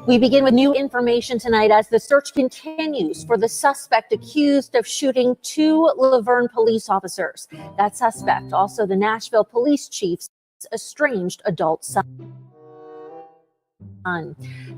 We begin with new information tonight as the search continues for the suspect accused of shooting two Laverne police officers. That suspect, also the Nashville police chief's estranged adult son.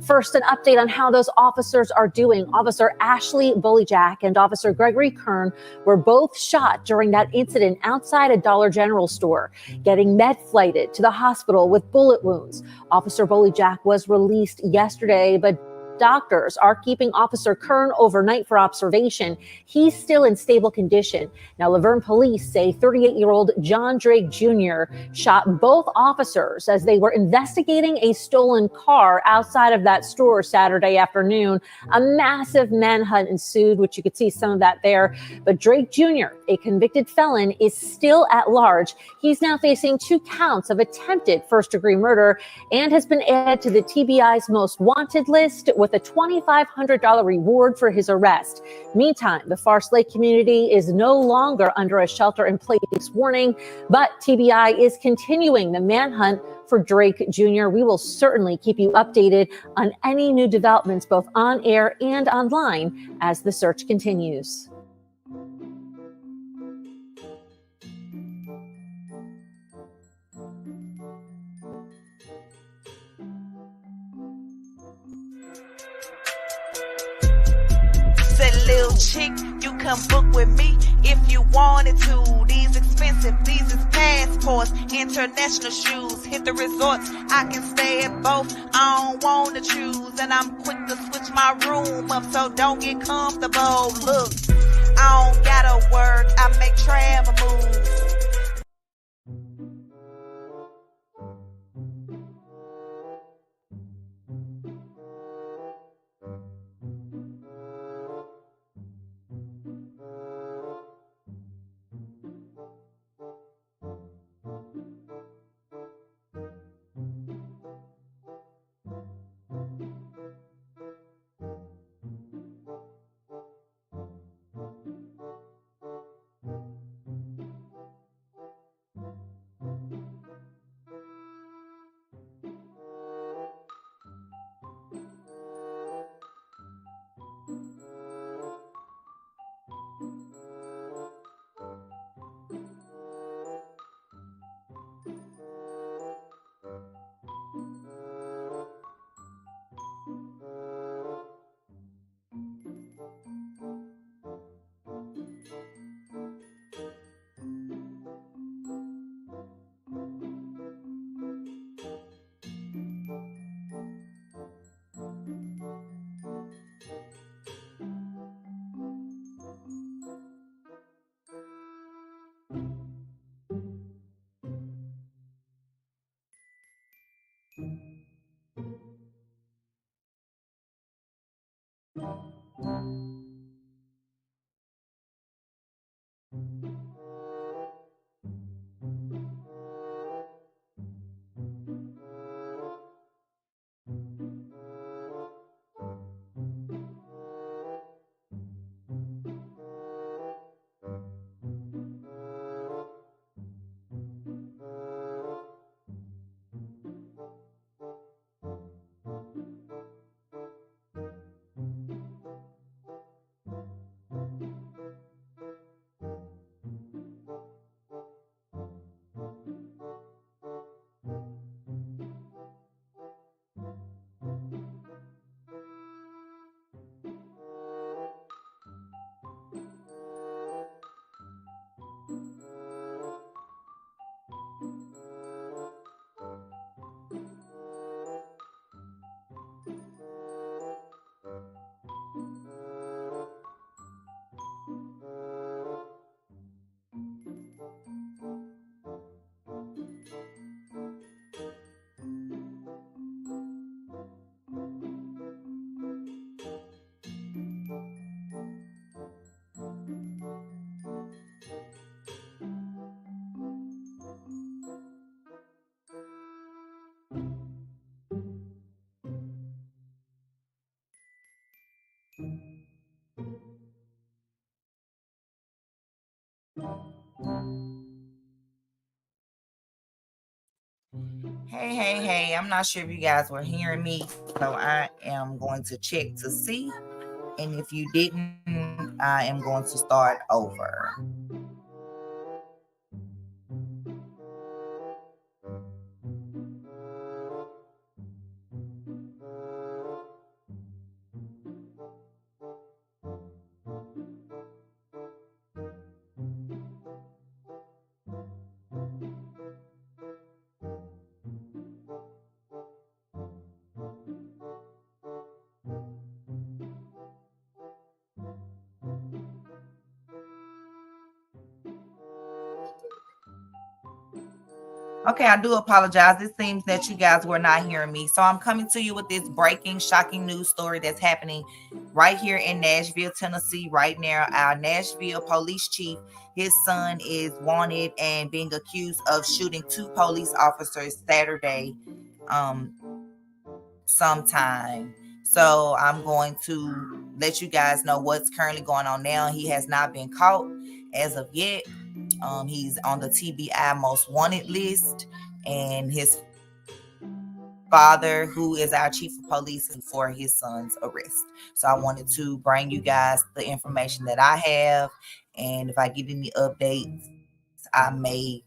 First, an update on how those officers are doing. Officer Ashley Bullyjack and Officer Gregory Kern were both shot during that incident outside a Dollar General store, getting med-flighted to the hospital with bullet wounds. Officer Bullyjack was released yesterday, but doctors are keeping Officer Kern overnight for observation. He's still in stable condition. Now, Laverne police say 38-year-old John Drake Jr. shot both officers as they were investigating a stolen car outside of that store Saturday afternoon. A massive manhunt ensued, which you could see some of that there. But Drake Jr., a convicted felon, is still at large. He's now facing 2 counts of attempted first-degree murder and has been added to the TBI's most wanted list with a $2,500 reward for his arrest. Meantime, the Forest Lake community is no longer under a shelter-in-place warning, but TBI is continuing the manhunt for Drake Jr. We will certainly keep you updated on any new developments, both on air and online, as the search continues. Little chick, you come book with me if you wanted to. These expensive, these is passports, international shoes. Hit the resorts, I can stay at both. I don't wanna choose, and I'm quick to switch my room up, so don't get comfortable. Look, I don't gotta work, I make travel moves. Hey, I'm not sure if you guys were hearing me, so I am going to check to see. And if you didn't, I am going to start over. Okay, I do apologize. It seems that you guys were not hearing me. So I'm coming to you with this breaking, shocking news story that's happening right here in Nashville, Tennessee, right now. Our Nashville police chief, his son is wanted and being accused of shooting 2 police officers Saturday sometime. So I'm going to let you guys know what's currently going on now. He has not been caught as of yet. He's on the TBI most wanted list, and his father, who is our chief of police, for his son's arrest. So I wanted to bring you guys the information that I have, and if I get any updates, I may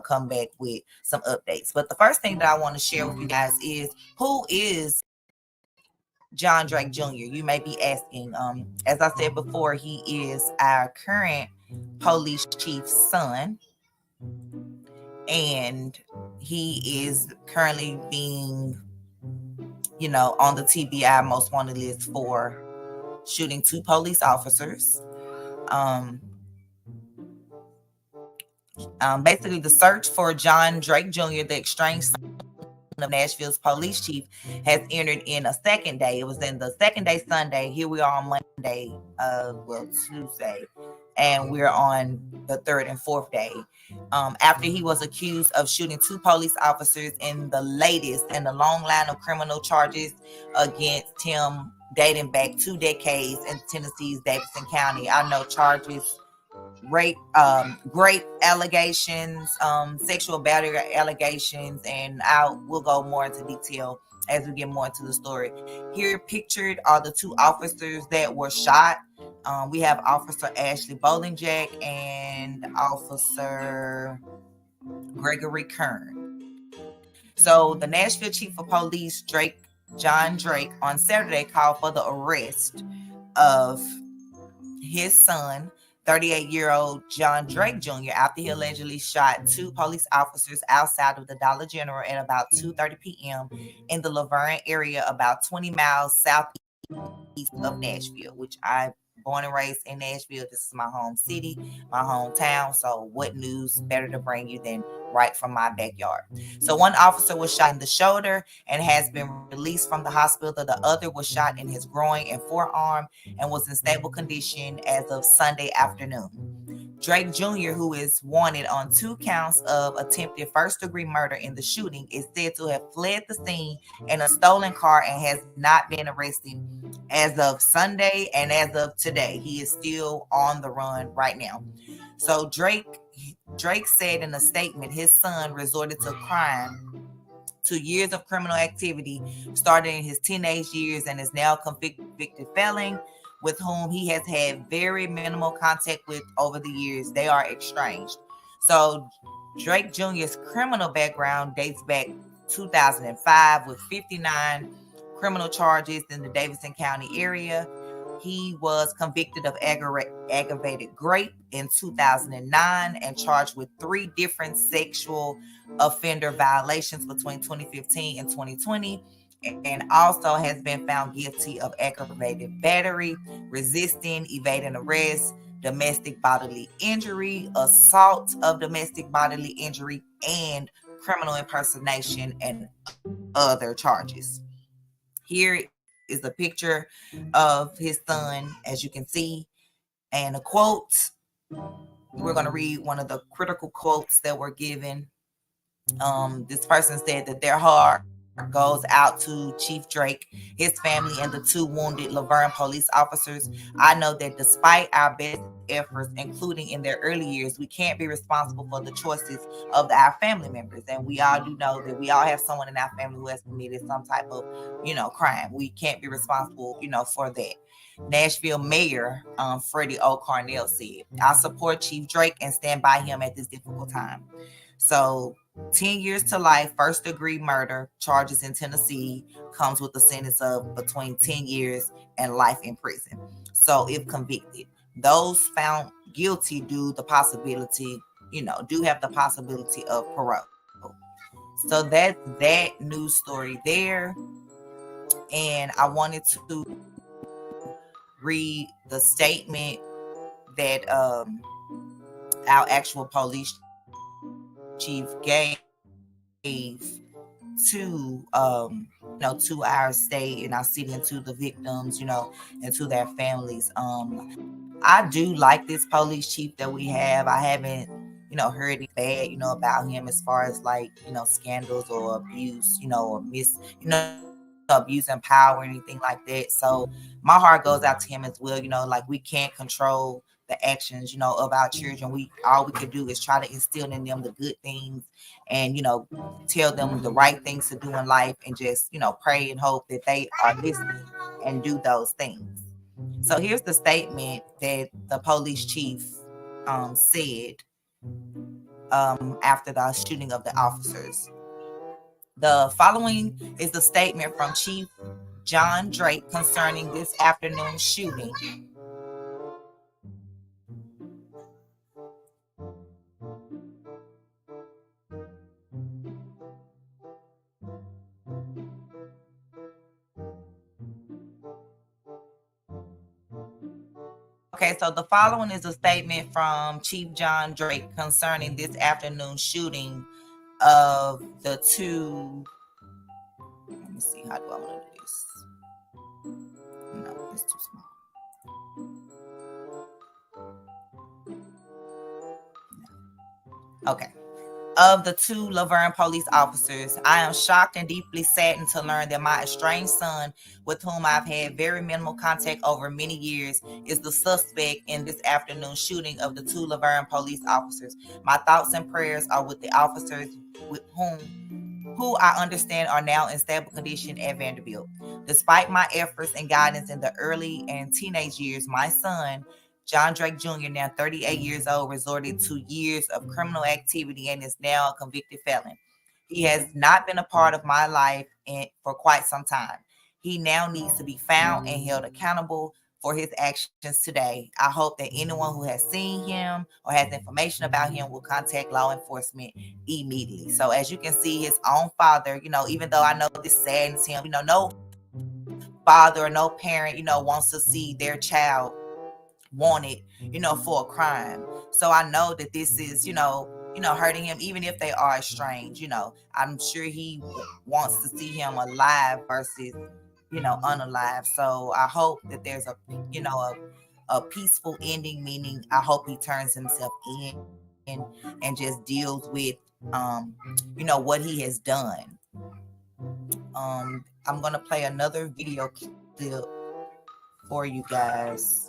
come back with some updates. But the first thing that I want to share with you guys is, who is John Drake Jr.? You may be asking. As I said before, he is our current police chief's son, and he is currently being, on the TBI most wanted list for shooting 2 police officers. Basically, the search for John Drake Jr., the estranged son of Nashville's police chief, has entered in a second day. It was in the second day Sunday. Here we are on Monday, Tuesday, and we're on the third and fourth day. After he was accused of shooting 2 police officers in the latest in the long line of criminal charges against him dating back 2 decades in Tennessee's Davidson County. I know charges, rape allegations, sexual battery allegations, and we'll go more into detail as we get more into the story. Here pictured are the 2 officers that were shot. We have Officer Ashley Bollingjack and Officer Gregory Kern. So the Nashville Chief of Police, John Drake, on Saturday called for the arrest of his son, 38-year-old John Drake Jr., after he allegedly shot 2 police officers outside of the Dollar General at about 2:30 p.m. in the Laverne area, about 20 miles southeast of Nashville, which I born and raised in Nashville. This is my home city, my hometown. So what news better to bring you than right from my backyard? So one officer was shot in the shoulder and has been released from the hospital. The other was shot in his groin and forearm and was in stable condition as of Sunday afternoon. Drake Jr., who is wanted on 2 counts of attempted first-degree murder in the shooting, is said to have fled the scene in a stolen car and has not been arrested as of Sunday and as of today. He is still on the run right now. So Drake said in a statement his son resorted to crime, to years of criminal activity, started in his teenage years, and is now convicted felon with whom he has had very minimal contact with over the years. They are estranged. So Drake Jr.'s criminal background dates back 2005 with 59 criminal charges in the Davidson County area. He was convicted of aggravated rape in 2009 and charged with 3 different sexual offender violations between 2015 and 2020, and also has been found guilty of aggravated battery, resisting, evading arrest, domestic bodily injury, assault of domestic bodily injury, and criminal impersonation and other charges. Here is a picture of his son, as you can see, and a quote. We're going to read one of the critical quotes that were given. This person said that their heart goes out to Chief Drake, his family, and the 2 wounded Laverne police officers. I know that despite our best efforts, including in their early years, we can't be responsible for the choices of our family members. And we all do know that we all have someone in our family who has committed some type of, crime. We can't be responsible, for that. Nashville Mayor Freddie O'Carnell said, "I support Chief Drake and stand by him at this difficult time." So 10 years to life, first degree murder charges in Tennessee comes with a sentence of between 10 years and life in prison. So if convicted, those found guilty do have the possibility of parole. So that's that news story there. And I wanted to read the statement that our actual police chief gave to to our state and our city and to the victims, and to their families. I do like this police chief that we have. I haven't heard anything bad about him as far as like scandals or abuse, or abusing power or anything like that. So my heart goes out to him as well. Like, we can't control the actions of our children. All we could do is try to instill in them the good things, and tell them the right things to do in life, and just pray and hope that they are listening and do those things. So here's the statement that the police chief said after the shooting of the officers. The following is the statement from Chief John Drake concerning this afternoon's shooting. Okay, so the following is a statement from Chief John Drake concerning this afternoon's shooting of the 2. Let me see, how do I want to do this? No, it's too small. Okay. Of the 2 Laverne police officers, I am shocked and deeply saddened to learn that my estranged son, with whom I've had very minimal contact over many years, is the suspect in this afternoon's shooting of the 2 Laverne police officers. My thoughts and prayers are with the officers with who I understand are now in stable condition at Vanderbilt. Despite my efforts and guidance in the early and teenage years, my son, John Drake Jr., now 38 years old, resorted to years of criminal activity and is now a convicted felon. He has not been a part of my life for quite some time. He now needs to be found and held accountable for his actions today. I hope that anyone who has seen him or has information about him will contact law enforcement immediately. So as you can see, his own father, even though I know this saddens him, no father or no parent, wants to see their child wanted, for a crime. So I know that this is, hurting him, even if they are estranged. I'm sure he wants to see him alive versus, unalive. So I hope that there's a peaceful ending, meaning I hope he turns himself in and just deals with, what he has done. I'm going to play another video clip for you guys.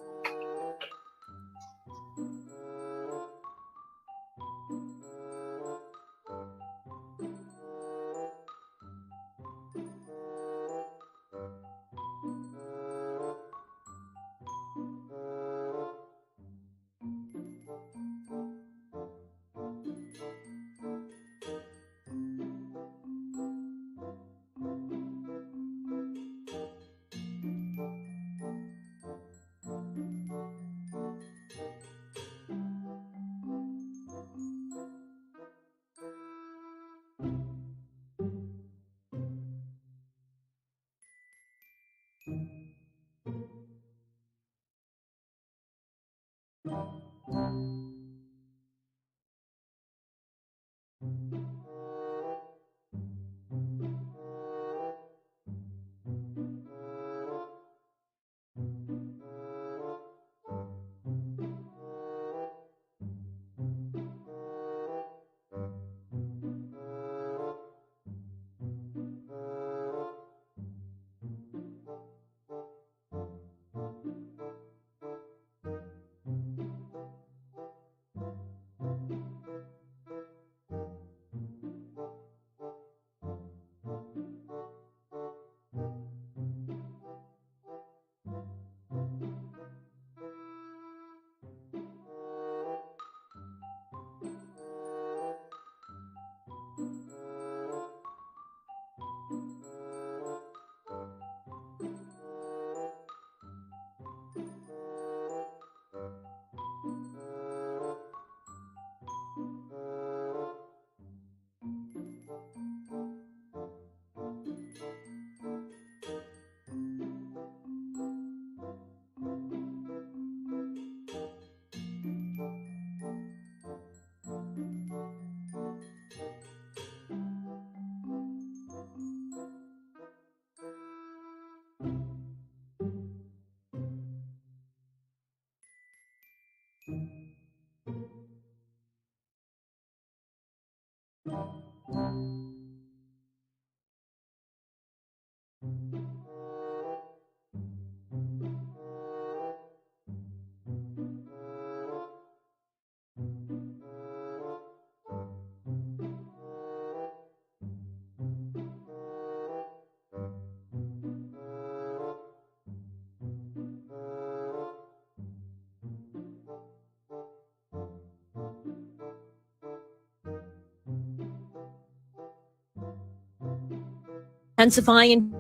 Intensifying in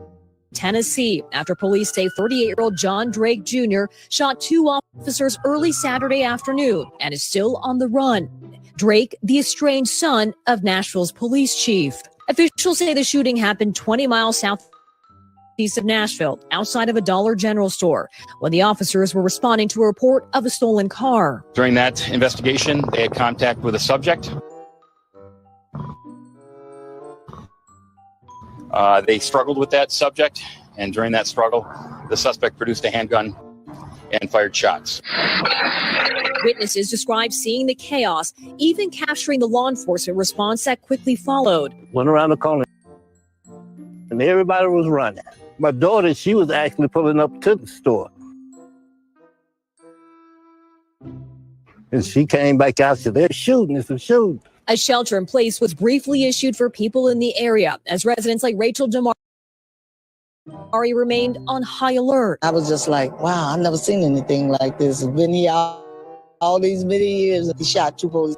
Tennessee after police say 38-year-old John Drake Jr. shot two officers early Saturday afternoon and is still on the run. Drake, the estranged son of Nashville's police chief. Officials say the shooting happened 20 miles southeast of Nashville, outside of a Dollar General store, when the officers were responding to a report of a stolen car. During that investigation, they had contact with a subject. They struggled with that subject, and during that struggle, the suspect produced a handgun and fired shots. Witnesses described seeing the chaos, even capturing the law enforcement response that quickly followed. Went around the corner, and everybody was running. My daughter, she was actually pulling up to the store. And she came back out, said, they're shooting, it's a shooting. A shelter in place was briefly issued for people in the area, as residents like Rachel Damari remained on high alert. I was just like, wow, I've never seen anything like this. I've been here all these many years. He shot two police.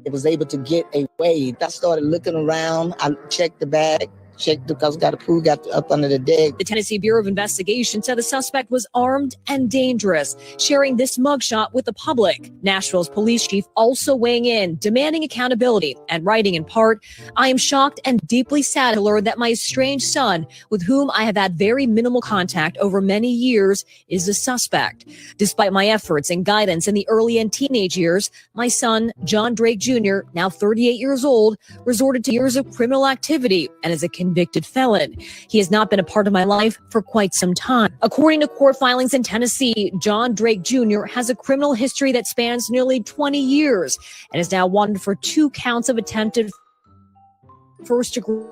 It was able to get away. I started looking around. I checked the bag. Checked because got a pool got up under the deck. The Tennessee Bureau of Investigation said the suspect was armed and dangerous, sharing this mugshot with the public. Nashville's police chief also weighing in, demanding accountability and writing in part, I am shocked and deeply sad to learn that my estranged son, with whom I have had very minimal contact over many years, is the suspect. Despite my efforts and guidance in the early and teenage years, my son, John Drake Jr., now 38 years old, resorted to years of criminal activity and is a convicted felon. He has not been a part of my life for quite some time. According to court filings in Tennessee, John Drake Jr. has a criminal history that spans nearly 20 years and is now wanted for 2 counts of attempted first-degree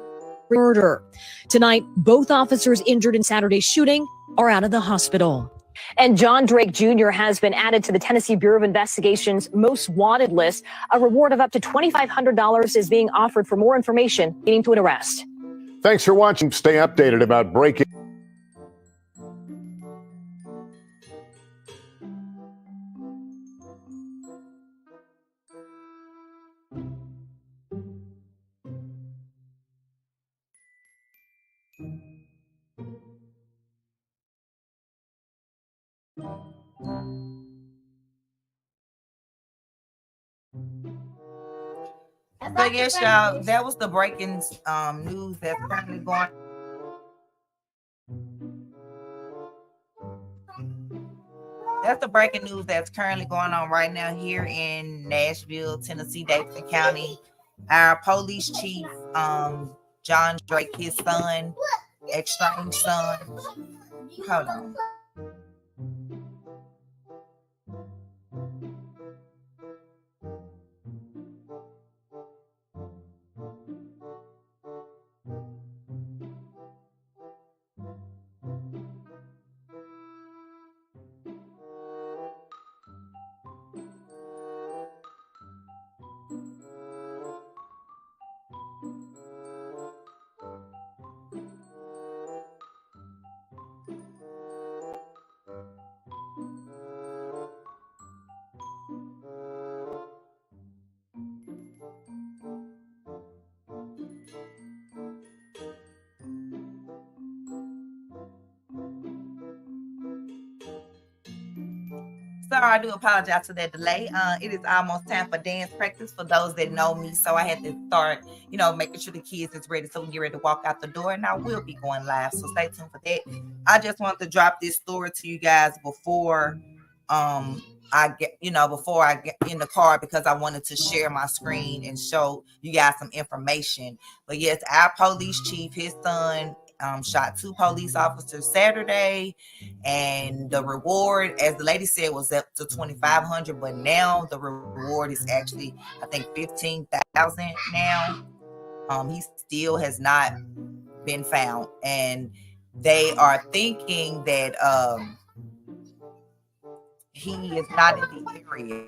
murder. Tonight, both officers injured in Saturday's shooting are out of the hospital. And John Drake Jr. has been added to the Tennessee Bureau of Investigation's most wanted list. A reward of up to $2,500 is being offered for more information leading to an arrest. Thanks for watching. Stay updated about breaking. So yes, y'all, that was the breaking news that's currently going. That's the breaking news that's currently going on right now here in Nashville, Tennessee, Davidson County. Our police chief, John Drake, his son, estranged son. Hold on. Sorry, I do apologize for that delay. It is almost time for dance practice for those that know me. So I had to start, making sure the kids is ready so we can get ready to walk out the door. And I will be going live. So stay tuned for that. I just wanted to drop this story to you guys before I get in the car, because I wanted to share my screen and show you guys some information. But yes, our police chief, his son, shot 2 police officers Saturday, and the reward, as the lady said, was up to $2,500, but now the reward is actually, I think, $15,000 now. He still has not been found, and they are thinking that he is not in the area.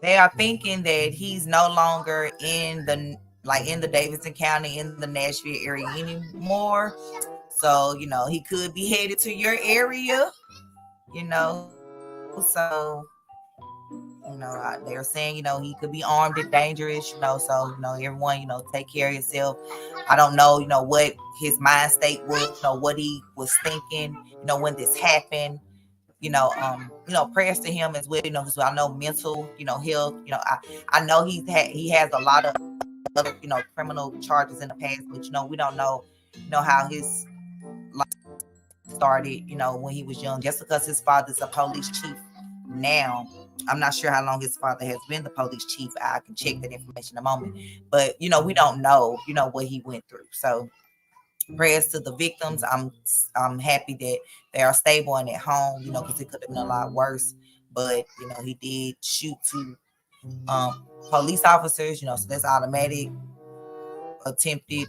They are thinking that he's no longer in the Davidson County, in the Nashville area anymore. So, he could be headed to your area, So, they're saying, he could be armed and dangerous, so, everyone, take care of yourself. I don't know, what his mind state was, what he was thinking, when this happened. Prayers to him as well, because I know mental, health, I know he has a lot of other, criminal charges in the past, but, we don't know, how his life started, when he was young. Just because his father's a police chief now, I'm not sure how long his father has been the police chief. I can check that information in a moment, but, we don't know, what he went through. So prayers to the victims. I'm happy that they are stable and at home, because it could have been a lot worse. But, he did shoot 2 police officers, so that's automatic, attempted,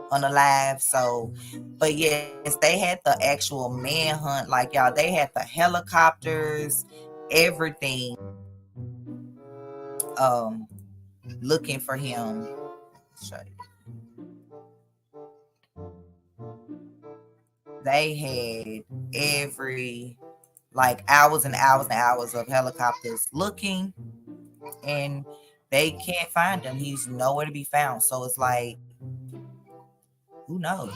unalive. So, but yes, they had the actual manhunt, like y'all, they had the helicopters, everything, looking for him. Show you. They had hours and hours and hours of helicopters looking, and they can't find him. He's nowhere to be found. So it's like, who knows?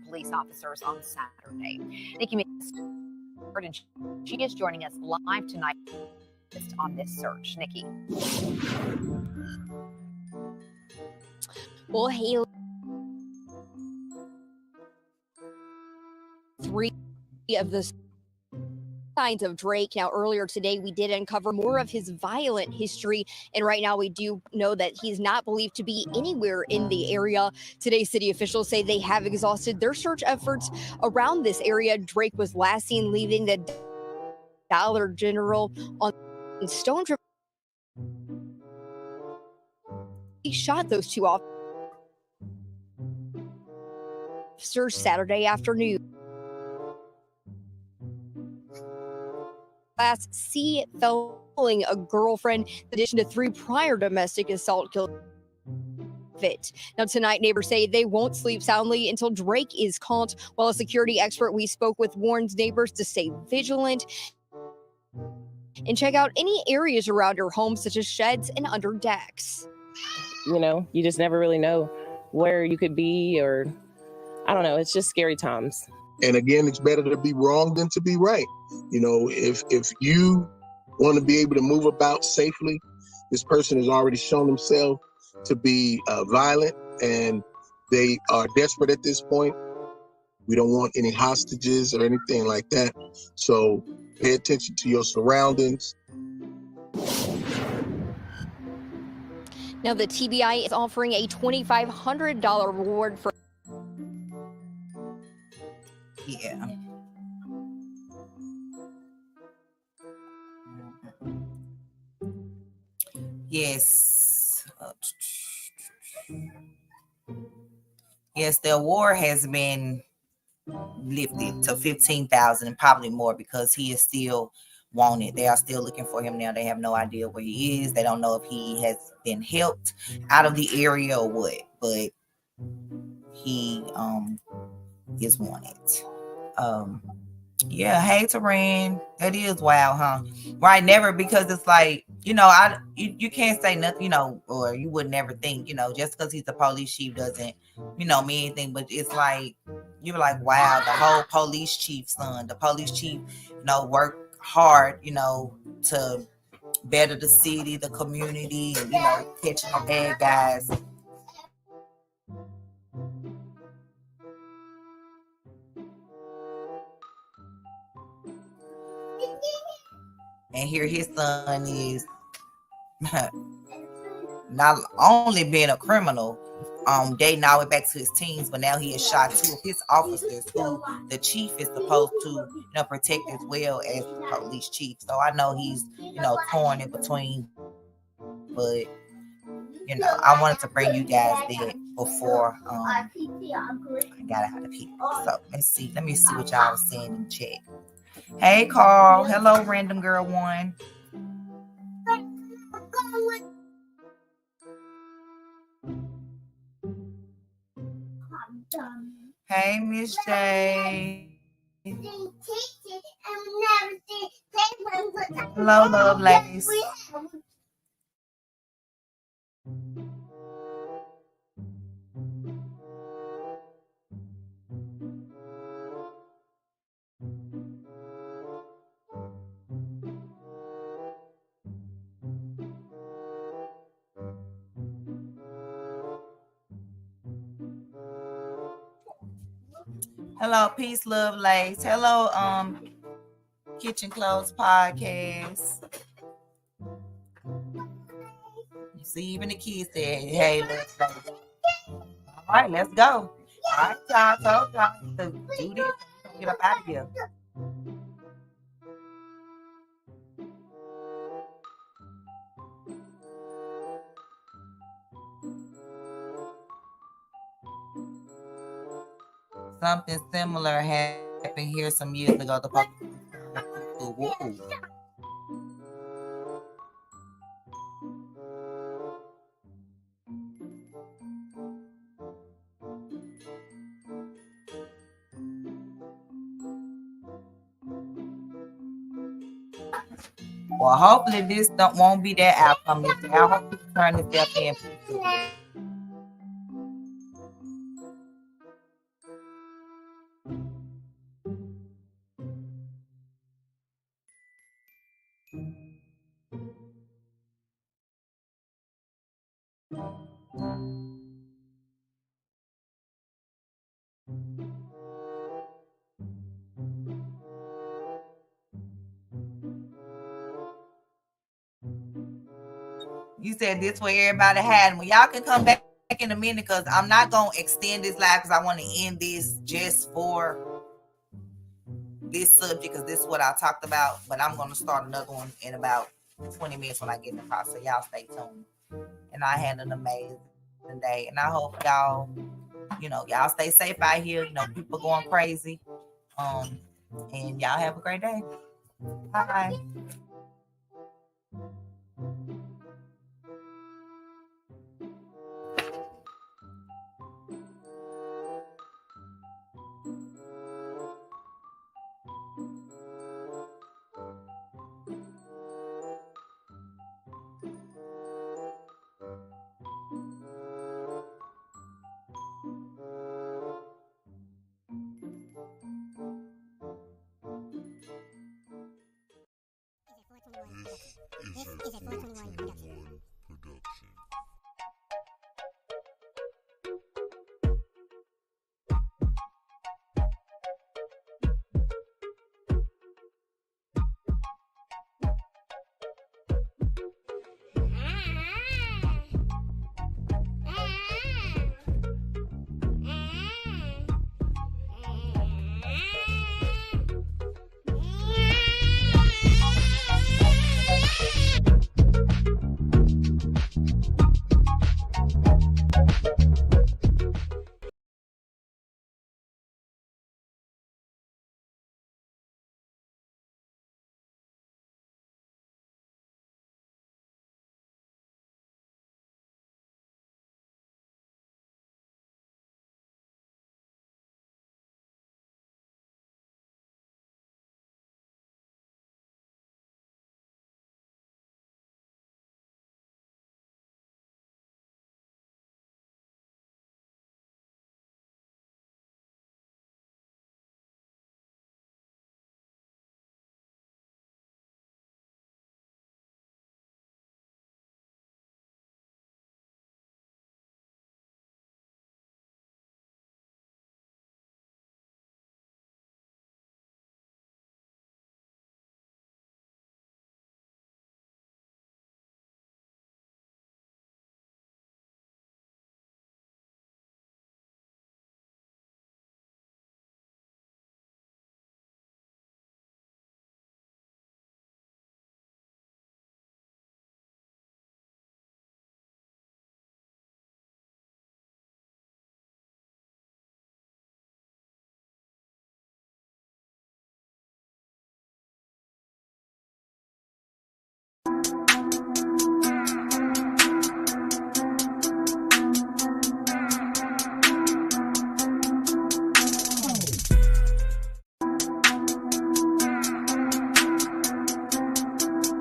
Police officers on Saturday. Nikki, she is joining us live tonight on this search. Nikki. Well, Haley, 3 of the signs of Drake. Now, earlier today, we did uncover more of his violent history, and right now we do know that he's not believed to be anywhere in the area. Today, city officials say they have exhausted their search efforts around this area. Drake was last seen leaving the Dollar General on Stone River. He shot those 2 officers Saturday afternoon. Class C felling a girlfriend, in addition to 3 prior domestic assault killed. Now, tonight, neighbors say they won't sleep soundly until Drake is caught, while a security expert we spoke with warns neighbors to stay vigilant and check out any areas around your home, such as sheds and under decks. You just never really know where you could be, or I don't know. It's just scary times. And again, it's better to be wrong than to be right. If you want to be able to move about safely, this person has already shown himself to be violent, and they are desperate at this point. We don't want any hostages or anything like that. So pay attention to your surroundings. Now, the TBI is offering a $2,500 reward for. Yeah. Yes. Yes, the award has been lifted to $15,000 and probably more, because he is still wanted. They are still looking for him now. They have no idea where he is. They don't know if he has been helped out of the area or what, but he is wanted. Yeah, hey Taran. That is wild, huh? Right, never, because it's like you can't say nothing, or you would never think, just because he's a police chief doesn't, mean anything. But it's like, you're like, wow, the whole police chief's son, the police chief, work hard, to better the city, the community, and, catching the bad guys. And here his son is not only being a criminal, dating all the way back to his teens, but now he has shot 2 of his officers who the chief is supposed to, protect as well as the police chief. So I know he's, torn in between, but I wanted to bring you guys that before I got out of here. So let me see what y'all was saying in chat. Hey Carl, hello random girl 1. Hey Miss J. Hello Lovelace. Hello, Peace, Love, Lace. Hello, Kitchen Clothes Podcast. You see, even the kids said, hey, let's go. All right, let's go. All right, y'all, told y'all to do this and get up out of here. Something similar happened here some years ago. The well, hopefully this won't be that outcome. I hope you turn this up in. You said this way everybody had them. Well, y'all can come back in a minute because I'm not going to extend this live because I want to end this just for this subject because this is what I talked about. But I'm going to start another one in about 20 minutes when I get in the car. So y'all stay tuned. And I had an amazing day. And I hope y'all, y'all stay safe out here. People going crazy. And y'all have a great day. Bye.